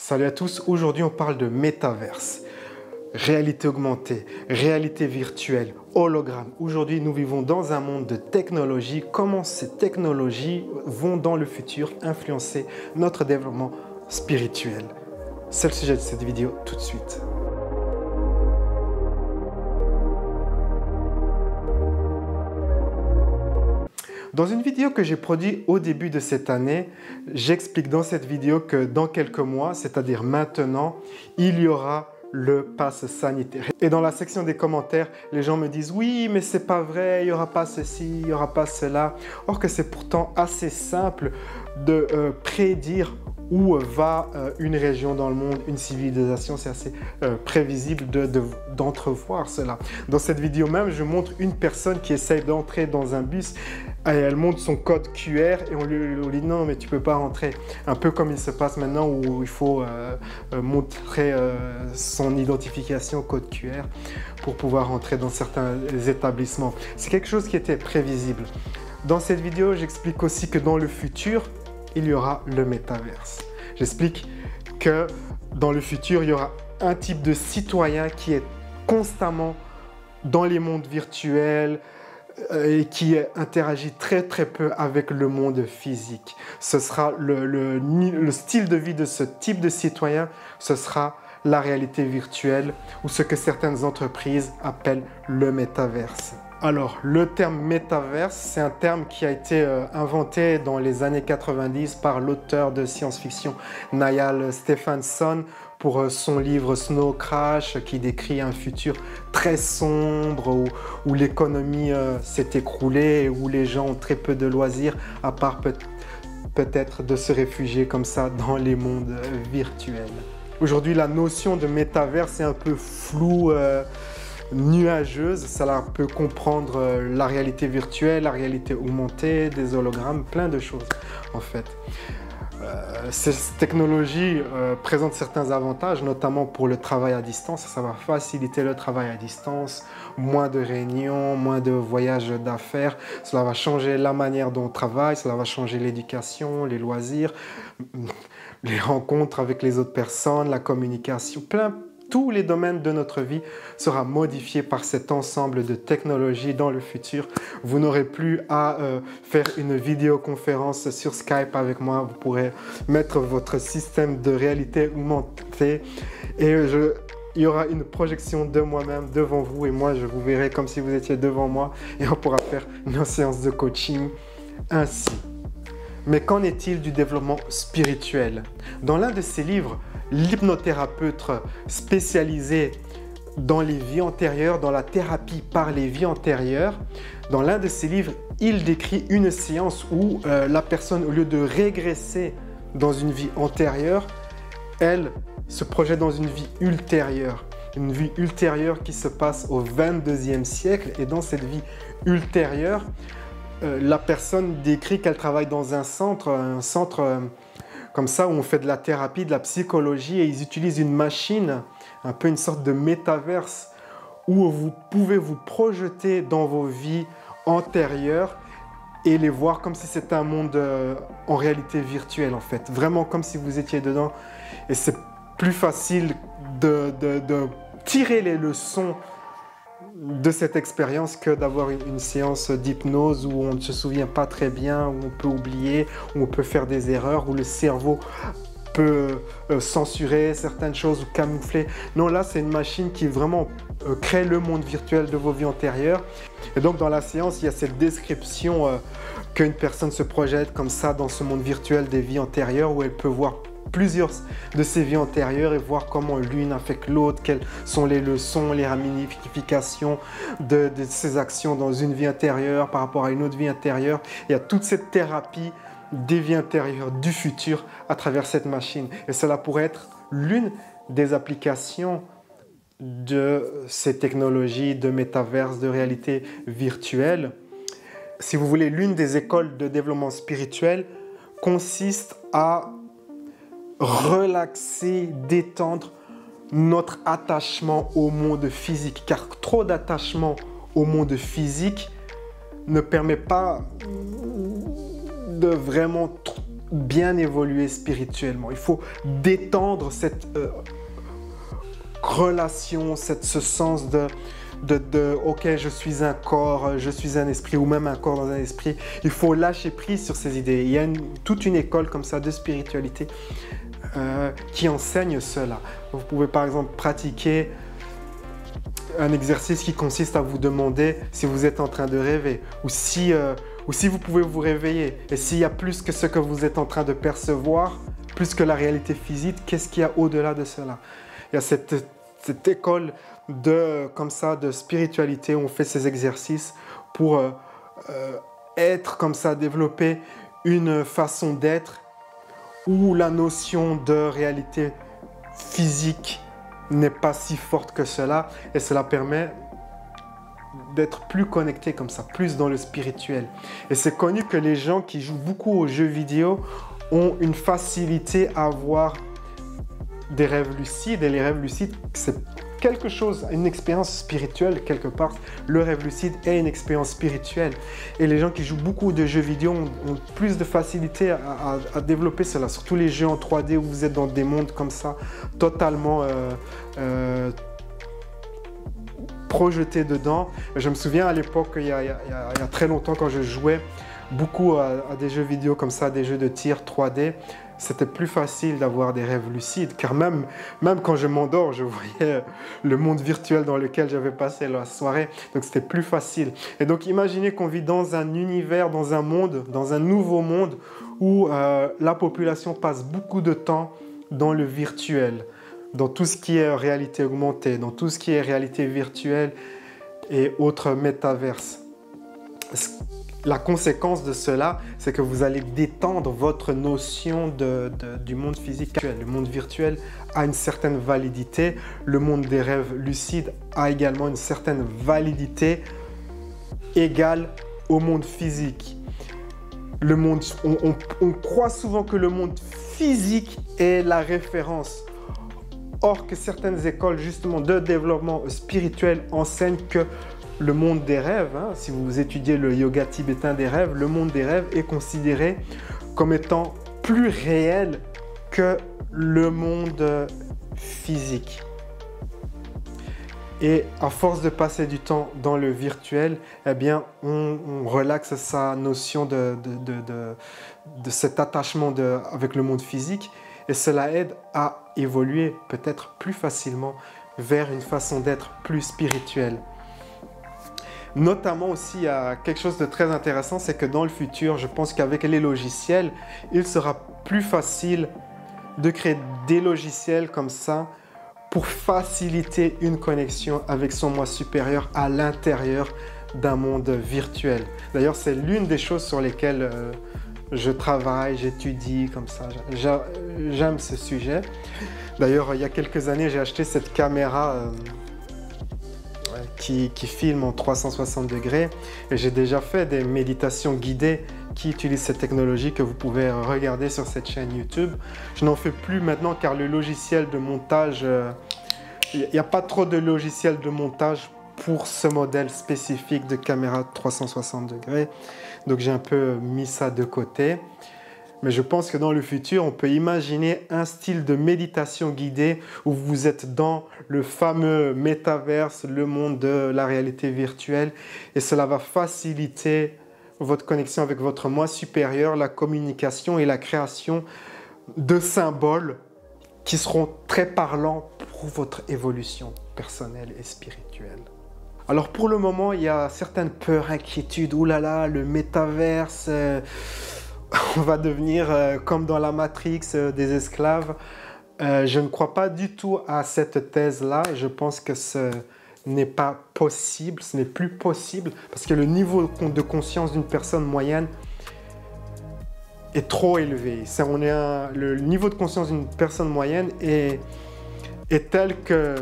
Salut à tous, aujourd'hui on parle de métaverse, réalité augmentée, réalité virtuelle, hologramme. Aujourd'hui nous vivons dans un monde de technologie, comment ces technologies vont dans le futur influencer notre développement spirituel. C'est le sujet de cette vidéo tout de suite. Dans une vidéo que j'ai produite au début de cette année, j'explique dans cette vidéo que dans quelques mois, c'est-à-dire maintenant, il y aura le pass sanitaire. Et dans la section des commentaires, les gens me disent « Oui, mais c'est pas vrai, il n'y aura pas ceci, il n'y aura pas cela ». Or que c'est pourtant assez simple de prédire où va une région dans le monde, une civilisation. C'est assez prévisible d'entrevoir cela. Dans cette vidéo même, je montre une personne qui essaye d'entrer dans un bus et elle montre son code QR et on lui dit non mais tu peux pas rentrer. Un peu comme il se passe maintenant où il faut montrer son identification code QR pour pouvoir rentrer dans certains établissements. C'est quelque chose qui était prévisible. Dans cette vidéo, j'explique aussi que dans le futur, il y aura le métaverse. J'explique que dans le futur, il y aura un type de citoyen qui est constamment dans les mondes virtuels et qui interagit très peu avec le monde physique. Ce sera le style de vie de ce type de citoyen, ce sera la réalité virtuelle ou ce que certaines entreprises appellent le métaverse. Alors, le terme métaverse, c'est un terme qui a été inventé dans les années 90 par l'auteur de science-fiction Niall Stephenson pour son livre Snow Crash qui décrit un futur très sombre où l'économie s'est écroulée, où les gens ont très peu de loisirs à part peut-être de se réfugier comme ça dans les mondes virtuels. Aujourd'hui, la notion de métaverse est un peu floue, nuageuse. Ça peut comprendre la réalité virtuelle, la réalité augmentée, des hologrammes, plein de choses en fait. Ces technologies présentent certains avantages, notamment pour le travail à distance. Ça va faciliter le travail à distance, moins de réunions, moins de voyages d'affaires. Cela va changer la manière dont on travaille, cela va changer l'éducation, les loisirs, les rencontres avec les autres personnes, la communication, tous les domaines de notre vie sera modifié par cet ensemble de technologies dans le futur. Vous n'aurez plus à faire une vidéoconférence sur Skype avec moi. Vous pourrez mettre votre système de réalité augmentée et il y aura une projection de moi-même devant vous et moi je vous verrai comme si vous étiez devant moi et on pourra faire nos séances de coaching ainsi. Mais qu'en est-il du développement spirituel? Dans l'un de ses livres, l'hypnothérapeute spécialisé dans les vies antérieures, dans la thérapie par les vies antérieures, dans l'un de ses livres, il décrit une séance où la personne, au lieu de régresser dans une vie antérieure, elle se projette dans une vie ultérieure qui se passe au 22e siècle. Et dans cette vie ultérieure, la personne décrit qu'elle travaille dans un centre comme ça où on fait de la thérapie, de la psychologie et ils utilisent une machine, un peu une sorte de métaverse où vous pouvez vous projeter dans vos vies antérieures et les voir comme si c'était un monde en réalité virtuelle en fait, vraiment comme si vous étiez dedans et c'est plus facile de tirer les leçons de cette expérience que d'avoir une séance d'hypnose où on ne se souvient pas très bien, où on peut oublier, où on peut faire des erreurs, où le cerveau peut censurer certaines choses ou camoufler. Non, là, c'est une machine qui vraiment crée le monde virtuel de vos vies antérieures. Et donc, dans la séance, il y a cette description qu'une personne se projette comme ça dans ce monde virtuel des vies antérieures où elle peut voir plusieurs de ses vies antérieures et voir comment l'une affecte l'autre, quelles sont les leçons, les ramifications de ses actions dans une vie antérieure par rapport à une autre vie antérieure. Il y a toute cette thérapie des vies antérieures du futur à travers cette machine. Et cela pourrait être l'une des applications de ces technologies de métaverse, de réalité virtuelle. Si vous voulez, l'une des écoles de développement spirituel consiste à relaxer, détendre notre attachement au monde physique. Car trop d'attachement au monde physique ne permet pas de vraiment bien évoluer spirituellement. Il faut détendre cette relation, ce sens de ok, je suis un corps, je suis un esprit, ou même un corps dans un esprit. Il faut lâcher prise sur ces idées. Il y a toute une école comme ça de spiritualité qui enseigne cela. Vous pouvez par exemple pratiquer un exercice qui consiste à vous demander si vous êtes en train de rêver ou si vous pouvez vous réveiller. Et s'il y a plus que ce que vous êtes en train de percevoir, plus que la réalité physique, qu'est-ce qu'il y a au-delà de cela? Il y a cette école comme ça, de spiritualité où on fait ces exercices pour être comme ça, développer une façon d'être où la notion de réalité physique n'est pas si forte que cela, et cela permet d'être plus connecté comme ça, plus dans le spirituel. Et c'est connu que les gens qui jouent beaucoup aux jeux vidéo ont une facilité à avoir des rêves lucides, et les rêves lucides, c'est quelque chose, une expérience spirituelle quelque part. Le rêve lucide est une expérience spirituelle. Et les gens qui jouent beaucoup de jeux vidéo ont plus de facilité à développer cela. Surtout les jeux en 3D où vous êtes dans des mondes comme ça, totalement projetés dedans. Je me souviens à l'époque, il y a très longtemps, quand je jouais beaucoup à des jeux vidéo comme ça, des jeux de tir 3D, c'était plus facile d'avoir des rêves lucides, car même quand je m'endors, je voyais le monde virtuel dans lequel j'avais passé la soirée, donc c'était plus facile. Et donc imaginez qu'on vit dans un univers, dans un monde, dans un nouveau monde, où la population passe beaucoup de temps dans le virtuel, dans tout ce qui est réalité augmentée, dans tout ce qui est réalité virtuelle et autres métaverses. La conséquence de cela, c'est que vous allez détendre votre notion du monde physique actuel. Le monde virtuel a une certaine validité. Le monde des rêves lucides a également une certaine validité égale au monde physique. On croit souvent que le monde physique est la référence. Or que certaines écoles justement de développement spirituel enseignent que le monde des rêves, si vous étudiez le yoga tibétain des rêves, le monde des rêves est considéré comme étant plus réel que le monde physique. Et à force de passer du temps dans le virtuel, eh bien, on relaxe sa notion de cet attachement avec le monde physique, et cela aide à évoluer peut-être plus facilement vers une façon d'être plus spirituelle. Notamment aussi, il y a quelque chose de très intéressant, c'est que dans le futur, je pense qu'avec les logiciels, il sera plus facile de créer des logiciels comme ça pour faciliter une connexion avec son moi supérieur à l'intérieur d'un monde virtuel. D'ailleurs, c'est l'une des choses sur lesquelles je travaille, j'étudie comme ça. J'aime ce sujet. D'ailleurs, il y a quelques années, j'ai acheté cette caméra qui filme en 360 degrés, et j'ai déjà fait des méditations guidées qui utilisent cette technologie que vous pouvez regarder sur cette chaîne YouTube. Je n'en fais plus maintenant car le logiciel de montage, il n'y a pas trop de logiciel de montage pour ce modèle spécifique de caméra 360 degrés, donc j'ai un peu mis ça de côté. Mais je pense que dans le futur, on peut imaginer un style de méditation guidée où vous êtes dans le fameux métaverse, le monde de la réalité virtuelle, et cela va faciliter votre connexion avec votre moi supérieur, la communication et la création de symboles qui seront très parlants pour votre évolution personnelle et spirituelle. Alors pour le moment, il y a certaines peurs, inquiétudes. Ouh là là, le métaverse... on va devenir comme dans la Matrix des esclaves. Je ne crois pas du tout à cette thèse-là. Je pense que ce n'est pas possible, ce n'est plus possible, parce que le niveau de conscience d'une personne moyenne est trop élevé. Le niveau de conscience d'une personne moyenne est tel que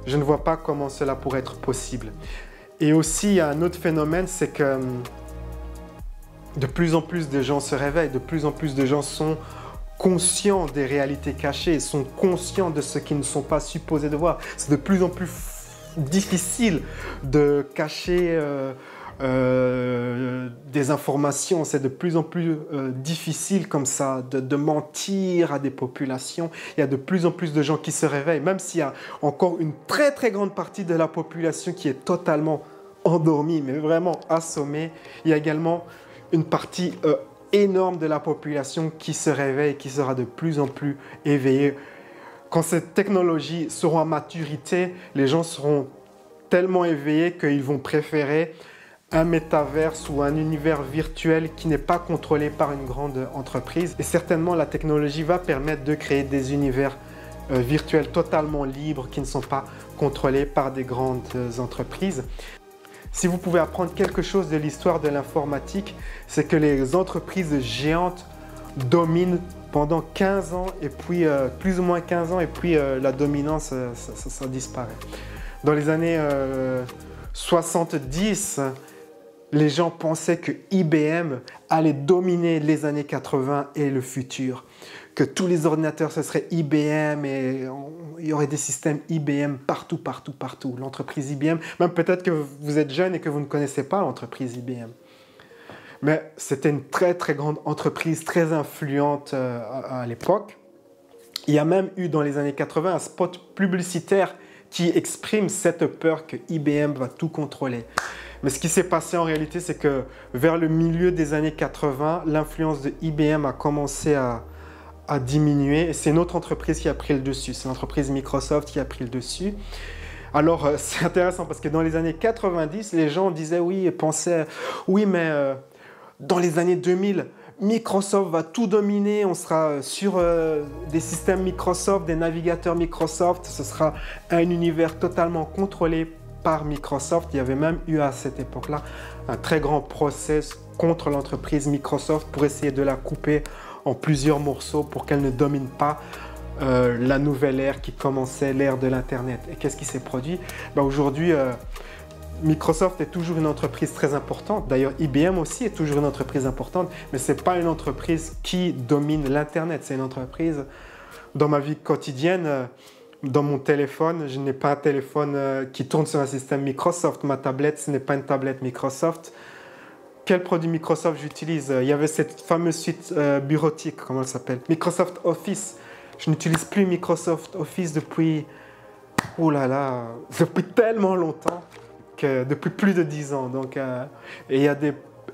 je ne vois pas comment cela pourrait être possible. Et aussi, il y a un autre phénomène, c'est que de plus en plus de gens se réveillent, de plus en plus de gens sont conscients des réalités cachées, sont conscients de ce qu'ils ne sont pas supposés de voir. C'est de plus en plus difficile de cacher des informations. C'est de plus en plus difficile comme ça de mentir à des populations. Il y a de plus en plus de gens qui se réveillent, même s'il y a encore une très très grande partie de la population qui est totalement endormie, mais vraiment assommée. Il y a également une partie énorme de la population qui se réveille, qui sera de plus en plus éveillée. Quand ces technologies seront à maturité, les gens seront tellement éveillés qu'ils vont préférer un métaverse ou un univers virtuel qui n'est pas contrôlé par une grande entreprise. Et certainement, la technologie va permettre de créer des univers virtuels totalement libres qui ne sont pas contrôlés par des grandes entreprises. Si vous pouvez apprendre quelque chose de l'histoire de l'informatique, c'est que les entreprises géantes dominent pendant 15 ans et puis plus ou moins 15 ans et puis la dominance ça disparaît. Dans les années 70, les gens pensaient que IBM allait dominer les années 80 et le futur, que tous les ordinateurs ce serait IBM et il y aurait des systèmes IBM partout, partout, partout. L'entreprise IBM, même peut-être que vous êtes jeune et que vous ne connaissez pas l'entreprise IBM. Mais c'était une très très grande entreprise, très influente à l'époque. Il y a même eu dans les années 80 un spot publicitaire qui exprime cette peur que IBM va tout contrôler. Mais ce qui s'est passé en réalité, c'est que vers le milieu des années 80, l'influence de IBM a commencé à diminuer. Et c'est une autre entreprise qui a pris le dessus. C'est l'entreprise Microsoft qui a pris le dessus. Alors, c'est intéressant parce que dans les années 90, les gens disaient oui, pensaient oui, mais dans les années 2000, Microsoft va tout dominer, on sera sur des systèmes Microsoft, des navigateurs Microsoft, ce sera un univers totalement contrôlé par Microsoft. Il y avait même eu à cette époque-là un très grand procès contre l'entreprise Microsoft pour essayer de la couper en plusieurs morceaux pour qu'elle ne domine pas la nouvelle ère qui commençait, l'ère de l'Internet. Et qu'est-ce qui s'est produit? Aujourd'hui, Microsoft est toujours une entreprise très importante. D'ailleurs, IBM aussi est toujours une entreprise importante, mais ce n'est pas une entreprise qui domine l'Internet. C'est une entreprise, dans ma vie quotidienne, dans mon téléphone, je n'ai pas un téléphone qui tourne sur un système Microsoft. Ma tablette, ce n'est pas une tablette Microsoft. Quel produit Microsoft j'utilise? Il y avait cette fameuse suite bureautique, comment elle s'appelle? Microsoft Office. Je n'utilise plus Microsoft Office depuis, oh là là, depuis tellement longtemps. Depuis plus de 10 ans. Donc, et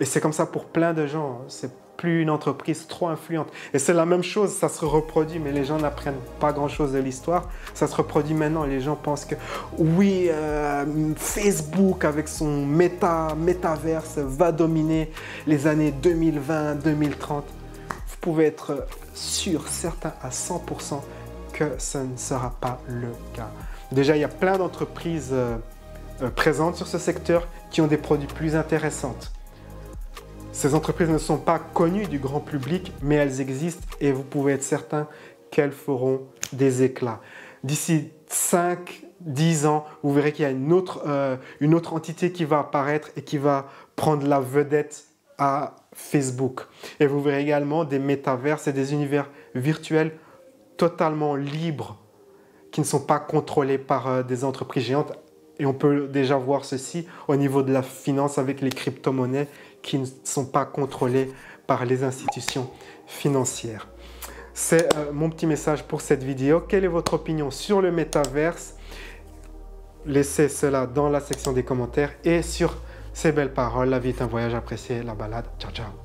c'est comme ça pour plein de gens. C'est plus une entreprise trop influente. Et c'est la même chose, ça se reproduit, mais les gens n'apprennent pas grand-chose de l'histoire. Ça se reproduit maintenant. Les gens pensent que oui, Facebook avec son métaverse va dominer les années 2020, 2030. Vous pouvez être sûr, certain à 100% que ce ne sera pas le cas. Déjà, il y a plein d'entreprises présentes sur ce secteur qui ont des produits plus intéressants. Ces entreprises ne sont pas connues du grand public, mais elles existent et vous pouvez être certain qu'elles feront des éclats. D'ici 5-10 ans, vous verrez qu'il y a une autre entité qui va apparaître et qui va prendre la vedette à Facebook. Et vous verrez également des métaverses et des univers virtuels totalement libres qui ne sont pas contrôlés par des entreprises géantes. Et on peut déjà voir ceci au niveau de la finance avec les crypto-monnaies qui ne sont pas contrôlées par les institutions financières. C'est mon petit message pour cette vidéo. Quelle est votre opinion sur le métaverse? Laissez cela dans la section des commentaires. Et sur ces belles paroles, la vie est un voyage apprécié, la balade. Ciao, ciao.